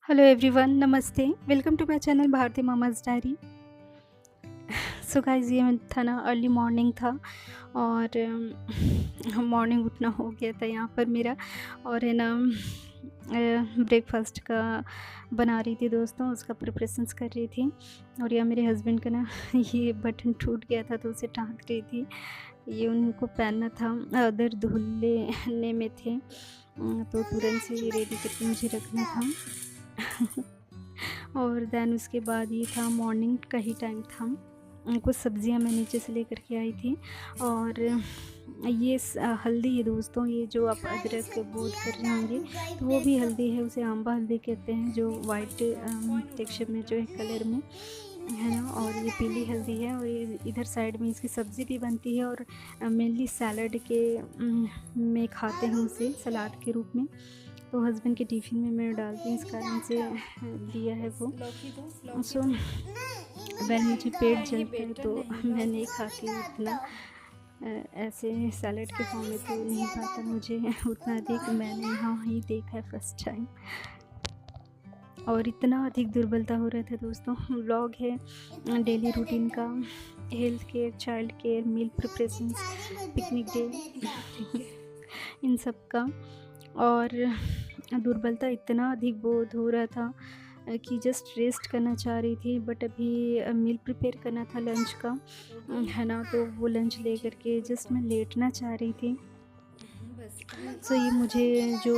Hello everyone, नमस्ते। Welcome to my channel Bharati mama's diary. So guys, ये था ना, अर्ली मॉर्निंग था और मॉर्निंग उठना हो गया था यहाँ पर मेरा। और है ना, ब्रेकफास्ट का बना रही थी दोस्तों, उसका प्रिपरेशंस कर रही थी। और यहाँ मेरे हस्बैंड का ना ये बटन टूट गया था तो उसे टाँक रही थी। ये उनको पहनना था, अदर धुलने में थे, तो तुरंत से ये रेडी करके मुझे रखना था। और देन उसके बाद ये था, मॉर्निंग का ही टाइम था। कुछ सब्जियां मैं नीचे से लेकर के आई थी। और ये हल्दी है दोस्तों, ये जो आप अदरक बोल कर रहे होंगे तो वो भी हल्दी है, उसे आंबा हल्दी कहते हैं, जो वाइट टेक्सचर में जो है, कलर में है ना। और ये पीली हल्दी है। और ये इधर साइड में इसकी सब्ज़ी भी बनती है और मेनली सैलड के में खाते हैं उसे, सलाद के रूप में। तो हस्बैंड के टिफ़िन में मैं डालती हूँ, इस कारण से लिया है वो। सो वैन मुझे पेट जलता है तो मैं नहीं खाती हूँ इतना। ऐसे सैलड के फॉर्म में तो नहीं पाता मुझे उतना अधिक। मैंने यहाँ ही देखा है फर्स्ट टाइम। और इतना अधिक दुर्बलता हो रहा था दोस्तों। व्लॉग है डेली रूटीन का, health care, child care, meal preparations, picnic day इन सब का। और दुर्बलता इतना अधिक बोध हो रहा था कि जस्ट रेस्ट करना चाह रही थी। बट अभी मील प्रिपेयर करना था लंच का, है ना। तो वो लंच ले करके जस्ट मैं लेटना चाह रही थी। सो ये मुझे जो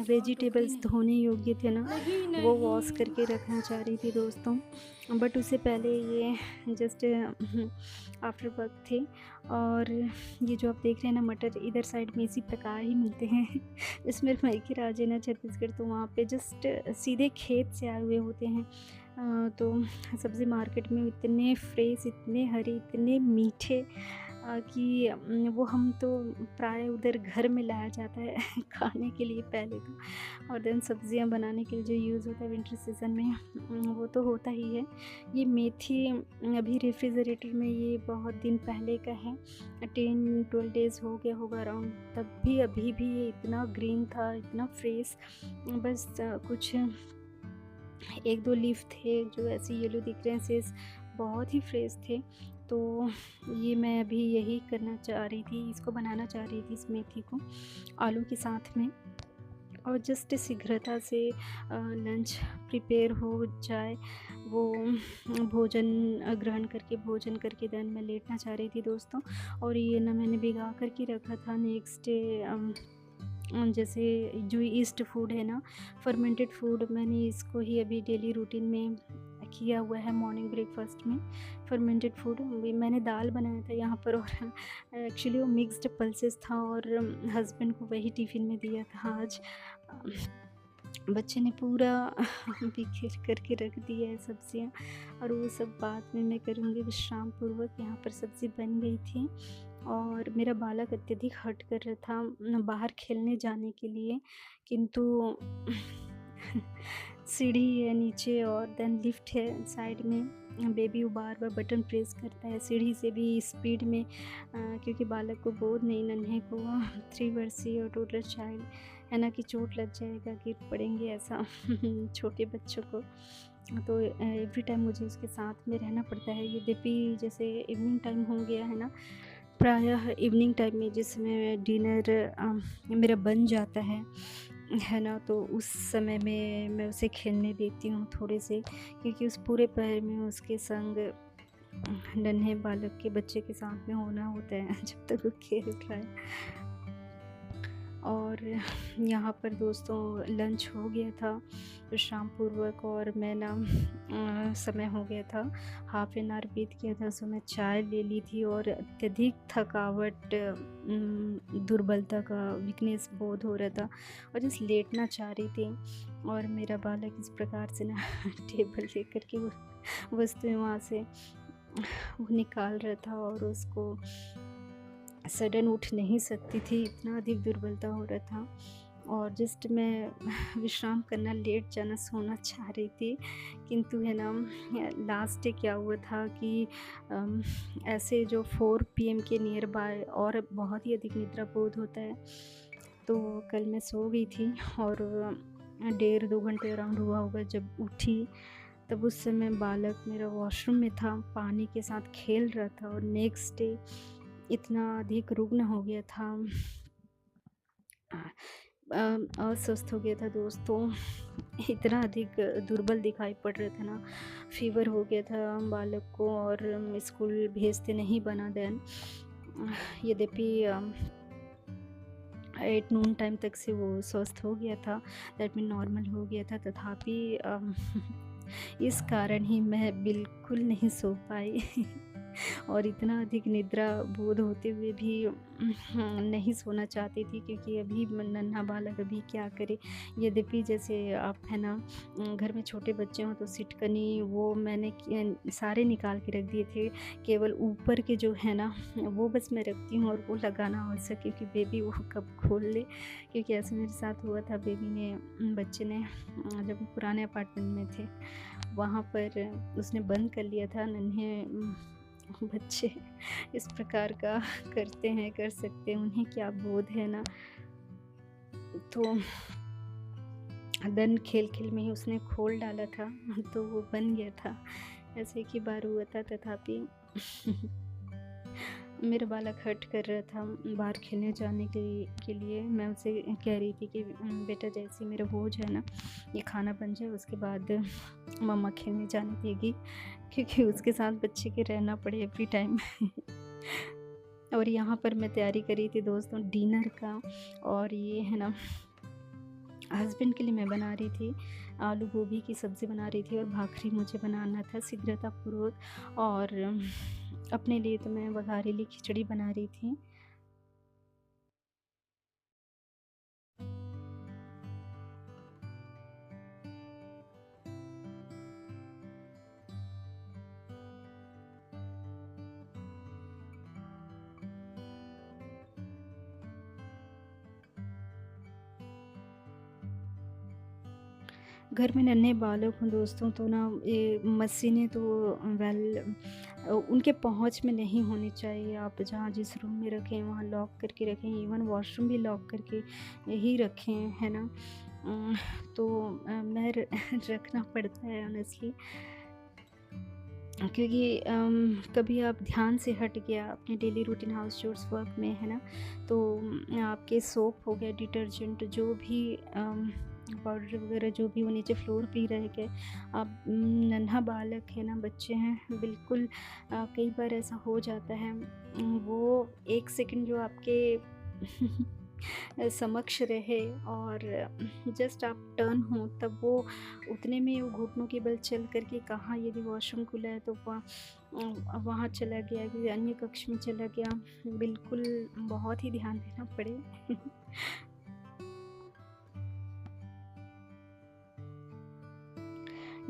वेजिटेबल्स धोने योग्य थे ना, वो वॉश करके रखना चाह रही थी दोस्तों। बट उससे पहले ये जस्ट आफ्टर वर्क थे। और ये जो आप देख रहे हैं ना, मटर इधर साइड में इसी प्रकार ही मिलते हैं इसमें मायके राजे ना छत्तीसगढ़, तो वहाँ पे जस्ट सीधे खेत से आए हुए होते हैं। तो सब्ज़ी मार्केट में इतने फ्रेश, इतने हरे, इतने मीठे कि वो हम तो प्राय उधर घर में लाया जाता है खाने के लिए पहले तो। और देन सब्जियां बनाने के लिए जो यूज़ होता है विंटर सीज़न में, वो तो होता ही है। ये मेथी अभी रेफ्रिजरेटर में, ये बहुत दिन पहले का है, 10-12 डेज़ हो गया होगा अराउंड। तब भी अभी भी ये इतना ग्रीन था, इतना फ्रेश। बस कुछ 1-2 लीफ थे जो ऐसे येलो दिख रहे हैं, सेज बहुत ही फ्रेश थे। तो ये मैं अभी यही करना चाह रही थी, इसको बनाना चाह रही थी, इस मेथी को आलू के साथ में। और जस्ट शीघ्रता से लंच प्रिपेयर हो जाए, वो भोजन ग्रहण करके, भोजन करके देन मैं लेटना चाह रही थी दोस्तों। और ये ना मैंने भिगा कर के रखा था नेक्स्ट डे, जैसे जो ईस्ट फूड है ना, फर्मेंटेड फूड, मैंने इसको ही अभी डेली रूटीन में किया हुआ है मॉर्निंग ब्रेकफास्ट में। फर्मेंटेड फूड मैंने दाल बनाया था यहाँ पर, और एक्चुअली वो मिक्स्ड पल्सेस था और हस्बैंड को वही टिफ़िन में दिया था आज। बच्चे ने पूरा बिखेर करके रख दिया है सब्जियाँ। और वो सब बाद में मैं करूँगी विश्राम पूर्वक। यहाँ पर सब्ज़ी बन गई थी और मेरा बालक अत्यधिक हट कर रहा था बाहर खेलने जाने के लिए, किंतु सीढ़ी है नीचे और देन लिफ्ट है साइड में। बेबी वो बार बार बटन प्रेस करता है सीढ़ी से भी स्पीड में, क्योंकि बालक को गोद नहीं, नन्हे को, 3 वर्षीय और टोटल चाइल्ड है ना, कि चोट लग जाएगा, गिर पड़ेंगे ऐसा छोटे बच्चों को। तो एवरी टाइम मुझे उसके साथ में रहना पड़ता है। यद्यपि जैसे इवनिंग टाइम हो गया है ना, प्रायः इवनिंग टाइम में जिसमें डिनर मेरा बन जाता है ना, तो उस समय में मैं उसे खेलने देती हूँ थोड़े से, क्योंकि उस पूरे पहर में उसके संग नन्हे बालक के बच्चे के साथ में होना होता है जब तक वो खेल रहा है। और यहाँ पर दोस्तों लंच हो गया था विश्राम पूर्वक, और मैं ना समय हो गया था, हाफ एन आवर बीत गया था। सो मैं चाय ले ली थी और अत्यधिक थकावट, दुर्बलता का वीकनेस बोध हो रहा था और जस्ट लेटना चाह रही थी। और मेरा बालक इस प्रकार से ना टेबल लेकर के वो वस्तुएं वहाँ से वो निकाल रहा था और उसको सडन उठ नहीं सकती थी, इतना अधिक दुर्बलता हो रहा था। और जस्ट मैं विश्राम करना, लेट जाना, सोना चाह रही थी, किंतु है ना, लास्ट डे क्या हुआ था कि ऐसे जो 4 PM के नियर बाय और बहुत ही अधिक निद्रा बोध होता है। तो कल मैं सो गई थी और 1.5-2 घंटे अराउंड हुआ होगा जब उठी। तब उस समय बालक मेरा वॉशरूम में था, पानी के साथ खेल रहा था और नेक्स्ट डे इतना अधिक रुग्ण हो गया था, अस्वस्थ हो गया था दोस्तों। इतना अधिक दुर्बल दिखाई पड़ रहा था ना, फ़ीवर हो गया था बालक को और स्कूल भेजते नहीं बना देन। यद्यपि 8 नून टाइम तक से वो स्वस्थ हो गया था, दैट मीन नॉर्मल हो गया था, तथापि इस कारण ही मैं बिल्कुल नहीं सो पाई और इतना अधिक निद्रा बोध होते हुए भी नहीं सोना चाहती थी, क्योंकि अभी नन्हा बालक अभी क्या करे। यद्यपि जैसे आप है ना घर में छोटे बच्चे हों तो सिटकनी वो मैंने सारे निकाल के रख दिए थे, केवल ऊपर के जो है ना वो बस मैं रखती हूँ और वो लगाना हो सके कि बेबी वो कब खोल ले, क्योंकि ऐसे मेरे साथ हुआ था। बेबी ने बच्चे ने जब पुराने अपार्टमेंट में थे वहाँ पर उसने बंद कर लिया था। नन्हे बच्चे इस प्रकार का करते हैं, कर सकते हैं, उन्हें क्या बोध है ना। तो देन खेल में ही उसने खोल डाला था तो वो बन गया था। ऐसे एक ही बार हुआ था, तथापि मेरा बालक हट कर रहा था बाहर खेलने जाने के लिए। मैं उसे कह रही थी कि बेटा जैसे मेरा भोज है ना ये खाना बन जाए उसके बाद मम्मा खेलने जाने देगी, क्योंकि उसके साथ बच्चे के रहना पड़े एवरी टाइम। और यहाँ पर मैं तैयारी करी थी दोस्तों डिनर का, और ये है ना हस्बैंड के लिए मैं बना रही थी आलू गोभी की सब्ज़ी बना रही थी और भाखरी मुझे बनाना था शीघ्रतापूर्वक, और अपने लिए तो मैं वघारेली खिचड़ी बना रही थी। घर में नन्हे बालक हों दोस्तों तो ना ये मशीनें तो उनके पहुंच में नहीं होनी चाहिए। आप जहाँ जिस रूम में रखें वहाँ लॉक करके रखें, इवन वॉशरूम भी लॉक करके ही रखें, है ना। तो मैं रखना पड़ता है ऑनेस्टली, क्योंकि कभी आप ध्यान से हट गया अपने daily routine house chores work में, है ना, तो आपके सोप हो गया, डिटर्जेंट जो भी पाउडर वगैरह जो भी वो नीचे फ्लोर पे ही रह गए। आप नन्हा बालक है ना, बच्चे हैं बिल्कुल, कई बार ऐसा हो जाता है। वो 1 सेकंड जो आपके समक्ष रहे और जस्ट आप टर्न हो, तब वो उतने में वो घुटनों के बल चल करके कहाँ, यदि वॉशरूम खुला है तो वहाँ चला गया, कि अन्य कक्ष में चला गया। बिल्कुल बहुत ही ध्यान देना पड़े।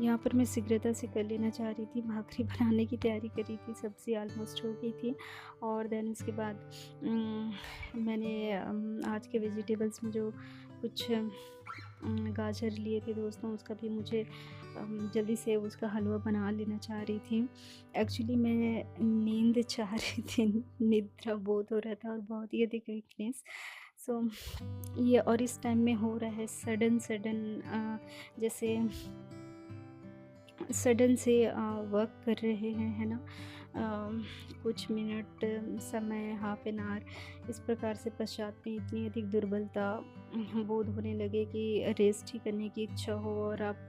यहाँ पर मैं शीघ्रता से कर लेना चाह रही थी, भाखरी बनाने की तैयारी कर रही थी, सब्ज़ी ऑलमोस्ट हो गई थी। और देन उसके बाद मैंने आज के वेजिटेबल्स में जो कुछ गाजर लिए थे दोस्तों, उसका भी मुझे जल्दी से उसका हलवा बना लेना चाह रही थी। एक्चुअली मैं नींद चाह रही थी, निद्रा बोध हो रहा था और बहुत ही अधिक वीकनेस। सो ये और इस टाइम में हो रहा है सडन जैसे सडन से वर्क कर रहे हैं, है ना। कुछ मिनट समय, हाफ एन आवर, इस प्रकार से पश्चात में इतनी अधिक दुर्बलता बोध होने लगे कि रेस्ट ही करने की इच्छा हो और आप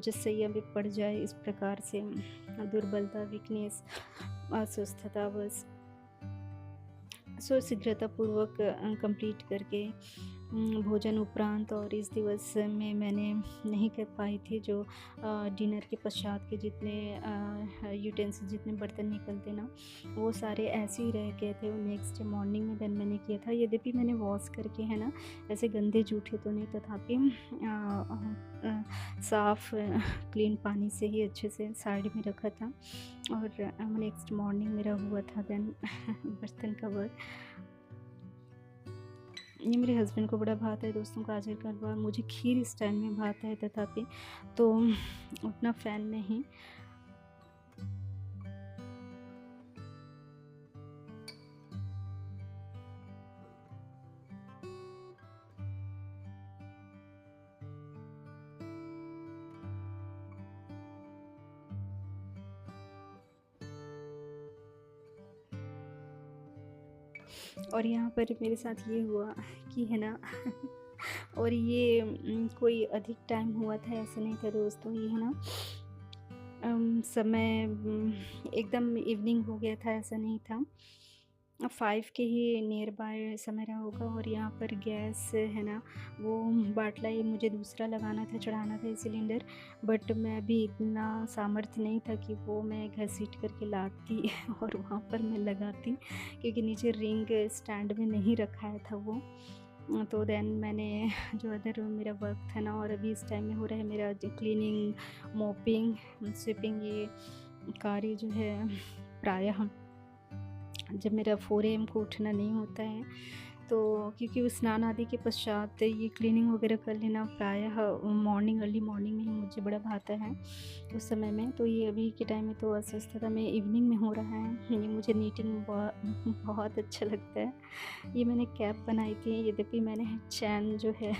जिस सैया में पड़ जाए, इस प्रकार से दुर्बलता, वीकनेस, अस्वस्थता बस। सो शीघ्रतापूर्वक कंप्लीट करके भोजन उपरांत, और इस दिवस में मैंने नहीं कर पाई थी जो डिनर के पश्चात के जितने यूटेंसिल, जितने बर्तन निकलते ना, वो सारे ऐसे ही रह गए थे। वो नेक्स्ट डे मॉर्निंग में देन मैंने किया था, यद्यपि मैंने वॉश करके, है ना, ऐसे गंदे जूठे तो नहीं, तथापि साफ़ क्लीन पानी से ही अच्छे से साइड में रखा था। और नेक्स्ट मॉर्निंग मेरा हुआ था देन बर्तन का वर्क। ये मेरे हस्बैंड को बड़ा भाता है दोस्तों गाजर का हलवा, मुझे खीर इस टाइम में भाता है, तथापि तो उतना फ़ैन नहीं। और यहाँ पर मेरे साथ ये हुआ कि है ना और ये कोई अधिक टाइम हुआ था ऐसा नहीं था दोस्तों, ये है ना समय एकदम इवनिंग हो गया था ऐसा नहीं था, 5 के ही नियर बाय समय रहा होगा। और यहाँ पर गैस है ना वो बाटला ये मुझे दूसरा लगाना था, चढ़ाना था सिलेंडर, बट मैं अभी इतना सामर्थ्य नहीं था कि वो मैं घसीट करके लाती और वहाँ पर मैं लगाती, क्योंकि नीचे रिंग स्टैंड में नहीं रखाया था वो। तो देन मैंने जो अदर मेरा वर्क था ना, और अभी इस टाइम में हो रहा है मेरा जो क्लीनिंग, मोपिंग, स्वीपिंग, ये कार्य जो है प्रायः जब मेरा 4 AM को उठना नहीं होता है, तो क्योंकि स्नान आदि के पश्चात ये क्लीनिंग वगैरह कर लेना प्रायः अर्ली मॉर्निंग में ही मुझे बड़ा भाता है उस समय में। तो ये अभी के टाइम में तो अस्वस्थता में इवनिंग में हो रहा है। ये मुझे नीटिंग बहुत अच्छा लगता है। ये मैंने कैप बनाई थी, यद्यपि मैंने चैन जो है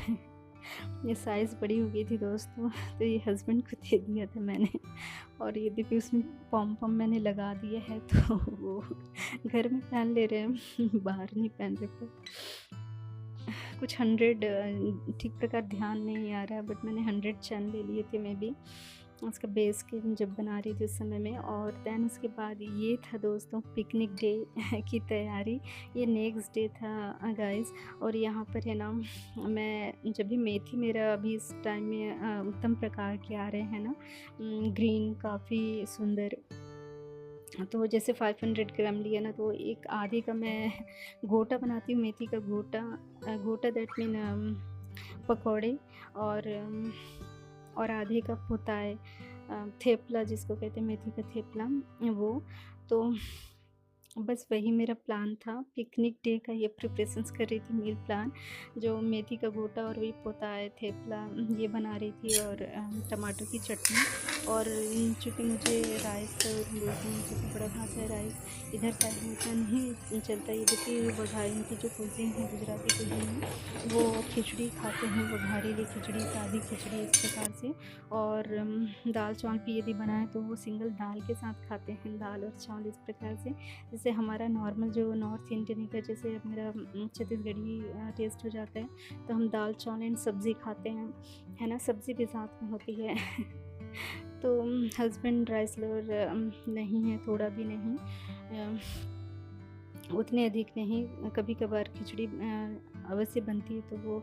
ये साइज़ बड़ी हो गई थी दोस्तों, तो ये हस्बैंड को दे दिया था मैंने, और यद्यपि उसमें पॉम मैंने लगा दिया है, तो वो घर में पहन ले रहे हैं, बाहर नहीं पहन रहे थे। कुछ 100 ठीक प्रकार ध्यान नहीं आ रहा है, बट मैंने 100 चैन ले लिए थे मैं भी उसका बेस के जब बना रही थी उस समय में। और दैन उसके बाद ये था दोस्तों पिकनिक डे की तैयारी। ये नेक्स्ट डे था गाइस। और यहाँ पर है ना मैं जब भी मेथी मेरा अभी इस टाइम में उत्तम प्रकार के आ रहे हैं ना, ग्रीन काफ़ी सुंदर। तो जैसे 500 ग्राम लिया ना, तो एक आधे का मैं गोटा बनाती हूँ, मेथी का गोटा दैट मीन पकौड़े, और आधे का पोताए थेपला जिसको कहते हैं, मेथी का थेपला वो। तो बस वही मेरा प्लान था, पिकनिक डे का ये प्रिपरेशंस कर रही थी मील प्लान, जो मेथी का गोटा और वही पोताए थेपला ये बना रही थी, और टमाटर की चटनी। और चूँकि मुझे राइस मुझे तो बड़ा भाता है राइस, इधर साइड में इतना नहीं चलता। ये देखिए वघारी की जो कुजीन है, गुजराती कुजीन है, वो खिचड़ी खाते हैं, वघारी ली खिचड़ी, सादी खिचड़ी इस प्रकार से। और दाल चावल भी यदि बनाए तो वो सिंगल दाल के साथ खाते हैं, दाल और चावल इस प्रकार से। जैसे हमारा नॉर्मल जो नॉर्थ इंडियन का जैसे मेरा छत्तीसगढ़ी टेस्ट हो जाता है, तो हम दाल चावल एंड सब्ज़ी खाते हैं, है ना, सब्ज़ी भी साथ में होती है। तो हस्बैंड राइस लवर नहीं है, थोड़ा भी नहीं, उतने अधिक नहीं, कभी कभार खिचड़ी अवश्य बनती है तो वो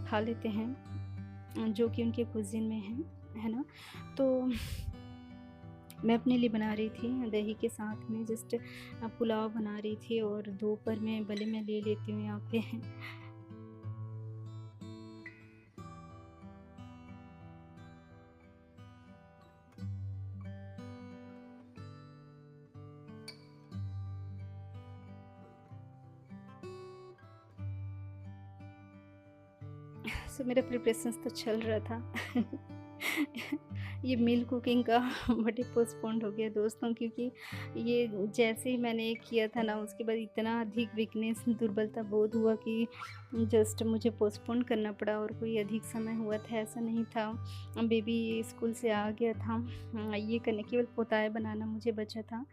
खा लेते हैं, जो कि उनके कुजीन में है ना। तो मैं अपने लिए बना रही थी दही के साथ में, जस्ट पुलाव बना रही थी, और दोपहर में भले मैं ले लेती हूँ यहाँ पे। सो मेरा प्रिपरेशंस तो चल रहा था। ये मील कुकिंग का बट पोस्टपोन्ड हो गया दोस्तों, क्योंकि ये जैसे ही मैंने ये किया था ना, उसके बाद इतना अधिक वीकनेस, दुर्बलता बोध हुआ कि जस्ट मुझे पोस्टपोन करना पड़ा। और कोई अधिक समय हुआ था ऐसा नहीं था, बेबी स्कूल से आ गया था, ये करने केवल पोताए बनाना मुझे बचा था।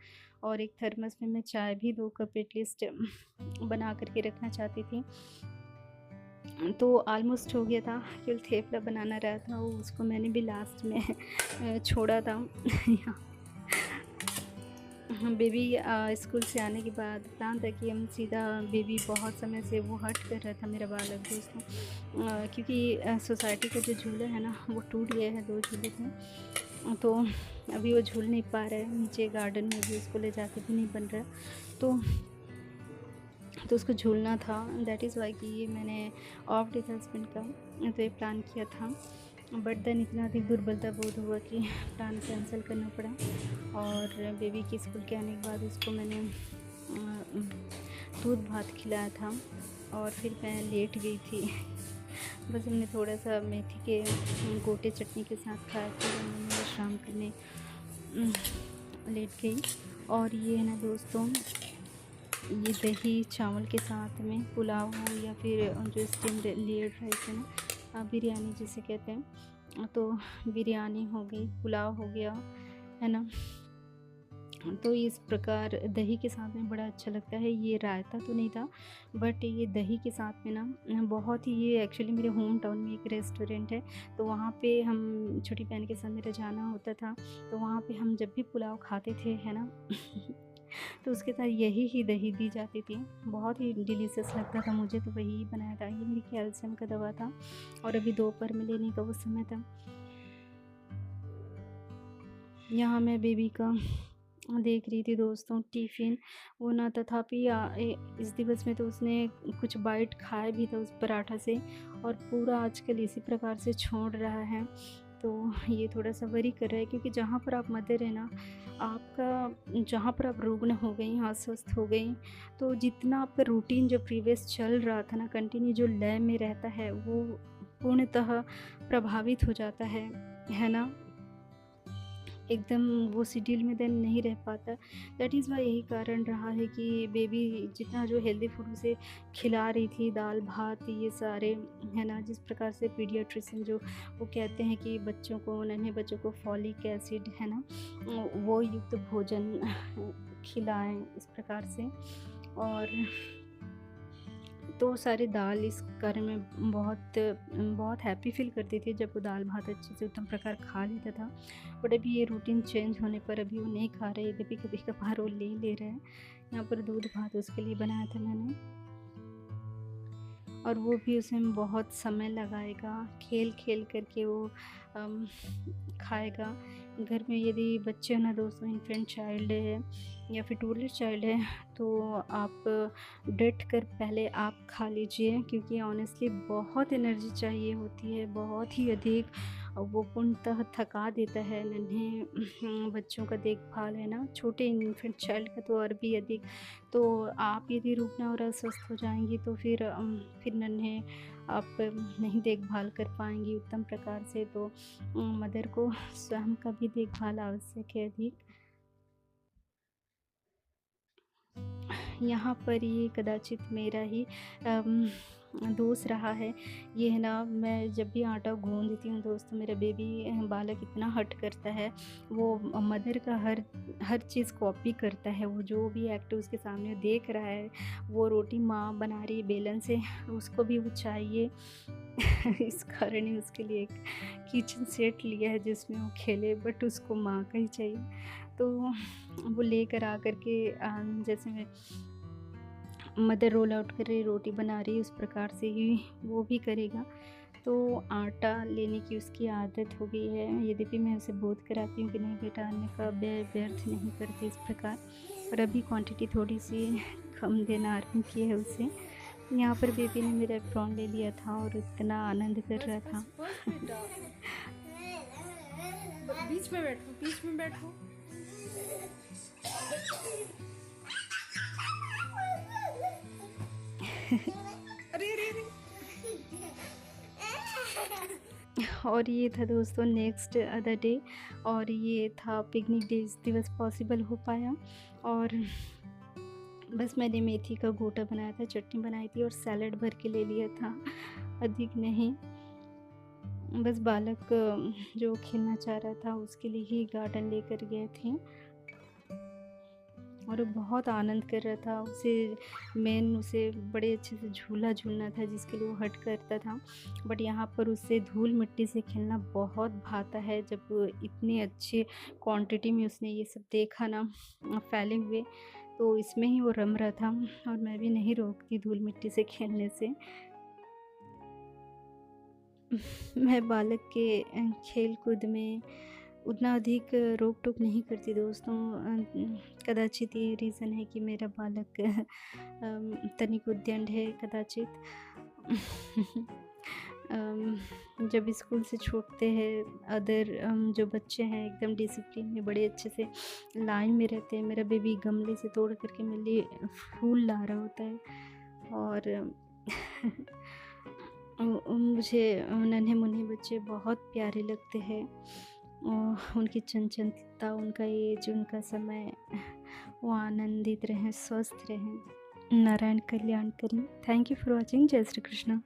और एक थर्मस में मैं चाय भी 2 कप एटलीस्ट बना करके रखना चाहती थी, तो ऑलमोस्ट हो गया था, केवल थेपला बनाना रहा था, उसको मैंने भी लास्ट में छोड़ा था। बेबी स्कूल से आने के बाद प्लान था कि हम सीधा, बेबी बहुत समय से वो हट कर रहा था मेरा बालक दोस्तों, क्योंकि सोसाइटी का जो झूला है ना वो टूट गया है, 2 झूले थे, तो अभी वो झूल नहीं पा रहा है, नीचे गार्डन में भी उसको ले जाके भी नहीं बन रहा, तो उसको झूलना था। दैट इज़ वाई कि ये मैंने ऑफ डे था हस्बैंड का, तो ये प्लान किया था, बट देन इतना अधिक दुर्बलता बोध हुआ कि प्लान कैंसिल करना पड़ा। और बेबी के स्कूल के आने के बाद उसको मैंने दूध भात खिलाया था, और फिर मैं लेट गई थी। बस हमने थोड़ा सा मेथी के गोटे चटनी के साथ खाया, फिर मैं विश्राम करने लेट गई। और ये है ना दोस्तों, ये दही चावल के साथ में पुलाव हो, या फिर जो स्टीम्ड लेयर्ड राइस है ना, बिरयानी जिसे कहते हैं, तो बिरयानी हो गई, पुलाव हो गया, है ना, तो इस प्रकार दही के साथ में बड़ा अच्छा लगता है। ये रायता तो नहीं था, बट ये दही के साथ में ना बहुत ही, ये एक्चुअली मेरे होम टाउन में एक रेस्टोरेंट है, तो वहाँ पे हम छोटी बहन के साथ मेरा जाना होता था, तो वहाँ पे हम जब भी पुलाव खाते थे, है ना तो उसके साथ यही ही दही दी जाती थी। बहुत ही डिलीशियस लगता था मुझे, तो वही बनाया था। ये मेरी कैल्शियम का दवा था और अभी दोपहर में लेने का वो समय था। यहाँ मैं बेबी का देख रही थी दोस्तों टिफ़िन, वो ना तथापि इस दिवस में तो उसने कुछ बाइट खाया भी था उस पराठा से, और पूरा आजकल इसी प्रकार से छोड़ रहा है। तो ये थोड़ा-सा वरी कर रहा है, क्योंकि जहाँ पर आप मदर हैं ना, आपका जहाँ पर आप रुग्ण हो गई, अस्वस्थ हो गई, तो जितना आपका रूटीन जो प्रीवियस चल रहा था ना, कंटिन्यू जो लय में रहता है, वो पूर्णतः प्रभावित हो जाता है ना? एकदम वो शेड्यूल में देन नहीं रह पाता। दैट इज़ वाई यही कारण रहा है कि बेबी जितना जो हेल्दी फूड उसे खिला रही थी, दाल भात ये सारे, है ना, जिस प्रकार से पीडियाट्रिशियन जो वो कहते हैं कि बच्चों को, नन्हे बच्चों को फॉलिक एसिड, है ना, वो युक्त भोजन खिलाएं इस प्रकार से। और तो सारी दाल इस कारण में बहुत हैप्पी फील करती थी जब वो दाल भात अच्छे से उत्तम प्रकार खा लेता था। बट अभी ये रूटीन चेंज होने पर अभी वो नहीं खा रहे, यद्यपि कभी कभार वो ले रहे हैं। यहाँ पर दूध भात उसके लिए बनाया था मैंने, और वो भी उसमें बहुत समय लगाएगा, खेल खेल करके वो खाएगा। घर में यदि बच्चे ना दोस्तों इन्फेंट चाइल्ड है या फिर टूलेट चाइल्ड है, तो आप डट कर पहले आप खा लीजिए, क्योंकि ऑनेस्टली बहुत एनर्जी चाहिए होती है, बहुत ही अधिक। वो पूर्णतः थका देता है नन्हे बच्चों का देखभाल, है ना, छोटे इन्फेंट चाइल्ड का तो और भी अधिक। तो आप यदि रुकना और अस्वस्थ हो जाएंगी तो फिर नन्हे आप नहीं देखभाल कर पाएंगी उत्तम प्रकार से। तो मदर को स्वयं का भी देखभाल आवश्यक है अधिक। यहाँ पर ये कदाचित मेरा ही दोष रहा है। ये है ना, मैं जब भी आटा गूँधती हूँ दोस्तों, मेरा बेबी बालक इतना हट करता है, वो मदर का हर चीज़ कॉपी करता है। वो जो भी एक्ट उसके सामने देख रहा है, वो रोटी माँ बना रही है बेलन से, उसको भी वो चाहिए। इस कारण ही उसके लिए एक किचन सेट लिया है जिसमें वो खेले, बट उसको माँ का ही चाहिए। तो वो लेकर आ कर के जैसे मैं मदर रोल आउट कर रही, रोटी बना रही, उस प्रकार से ही वो भी करेगा। तो आटा लेने की उसकी आदत हो गई है, यद्यपि मैं उसे बोध कराती हूँ कि नहीं बेटा, अन्न का व्यर्थ नहीं करते इस प्रकार। और अभी क्वांटिटी थोड़ी सी कम देना आरम्भ की है उसे। यहाँ पर बेबी ने मेरा एप्रॉन ले लिया था और इतना आनंद कर रहा था। बीच में बैठो, बीच में बैठो। अरे अरे अरे। और ये था दोस्तों नेक्स्ट अदर डे, और ये था पिकनिक डे। इस दिवस पॉसिबल हो पाया, और बस मैंने मेथी का गोटा बनाया था, चटनी बनाई थी और सैलड भर के ले लिया था, अधिक नहीं। बस बालक जो खेलना चाह रहा था उसके लिए ही गार्डन लेकर गए थे, और वो बहुत आनंद कर रहा था। उसे बड़े अच्छे से झूला झूलना था, जिसके लिए वो हट करता था। बट यहाँ पर उसे धूल मिट्टी से खेलना बहुत भाता है। जब इतनी अच्छी क्वांटिटी में उसने ये सब देखा ना फैले हुए, तो इसमें ही वो रम रहा था, और मैं भी नहीं रोकती धूल मिट्टी से खेलने से। मैं बालक के खेल कूद में उतना अधिक रोक टोक नहीं करती दोस्तों। कदाचित ये रीज़न है कि मेरा बालक तनिक उद्दंड है कदाचित। जब स्कूल से छूटते हैं, अदर जो बच्चे हैं एकदम डिसिप्लिन में बड़े अच्छे से लाइन में रहते हैं। मेरा बेबी गमले से तोड़ करके मेरे लिए फूल ला रहा होता है, और मुझे नन्हे मुन्ने बच्चे बहुत प्यारे लगते हैं। उनकी चंचलता, उनका एज, उनका समय, वो आनंदित रहें, स्वस्थ रहें। नारायण कल्याण करें। Thank you for watching. जय श्री कृष्ण।